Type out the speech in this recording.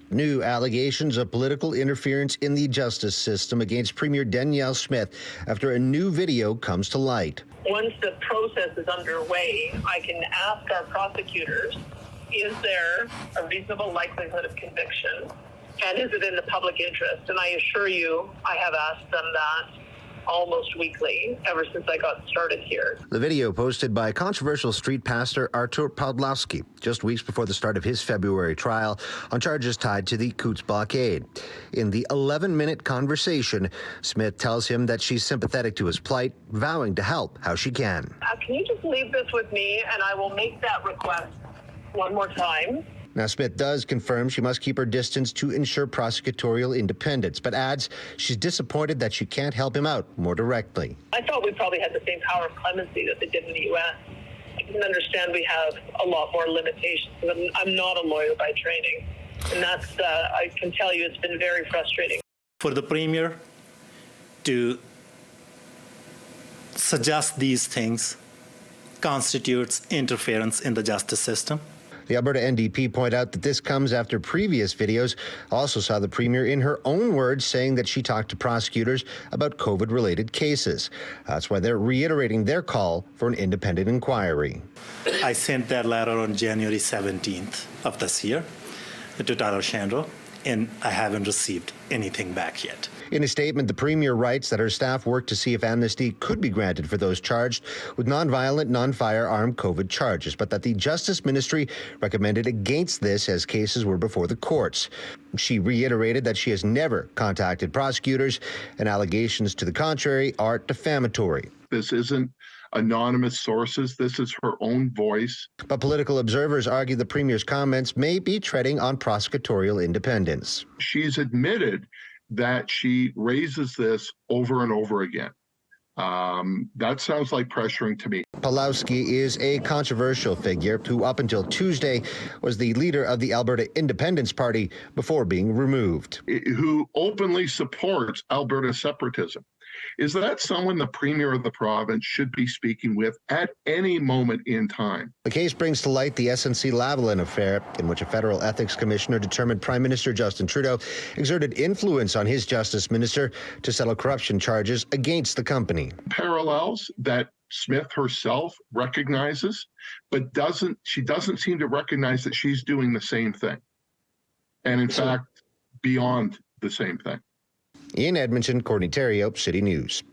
New allegations of political interference in the justice system against Premier Danielle Smith after a new video comes to light. Once the process is underway, I can ask our prosecutors, is there a reasonable likelihood of conviction? And is it in the public interest? And I assure you, I have asked them that almost weekly ever since I got started here. The video posted by controversial street pastor Artur Podlowski just weeks before the start of his February trial on charges tied to the Coutts blockade. In the 11-minute conversation, Smith tells him that she's sympathetic to his plight, vowing to help how she can. Can you just leave this with me and I will make that request one more time? Now, Smith does confirm she must keep her distance to ensure prosecutorial independence, but adds she's disappointed that she can't help him out more directly. I thought we probably had the same power of clemency that they did in the U.S. I can understand we have a lot more limitations. I'm not a lawyer by training, and that's, I can tell you, it's been very frustrating. For the Premier to suggest these things constitutes interference in the justice system. The Alberta NDP point out that this comes after previous videos also saw the Premier, in her own words, saying that she talked to prosecutors about COVID-related cases. That's why they're reiterating their call for an independent inquiry. I sent that letter on January 17th of this year to Tyler Shandro, and I haven't received anything back yet. In a statement, the Premier writes that her staff worked to see if amnesty could be granted for those charged with nonviolent, non-firearm COVID charges, but that the Justice Ministry recommended against this as cases were before the courts. She reiterated that she has never contacted prosecutors, and allegations to the contrary are defamatory. This isn't anonymous sources. This is her own voice. But political observers argue the Premier's comments may be treading on prosecutorial independence. She's admitted that she raises this over and over again. That sounds like pressuring to me. Podlowski is a controversial figure who, up until Tuesday, was the leader of the Alberta Independence Party before being removed. Who openly supports Alberta separatism. Is that someone the Premier of the province should be speaking with at any moment in time? The case brings to light the SNC-Lavalin affair, in which a federal ethics commissioner determined Prime Minister Justin Trudeau exerted influence on his justice minister to settle corruption charges against the company. Parallels that Smith herself recognizes, but she doesn't seem to recognize that she's doing the same thing. And in fact, beyond the same thing. In Edmonton, Courtney Theriault, City News.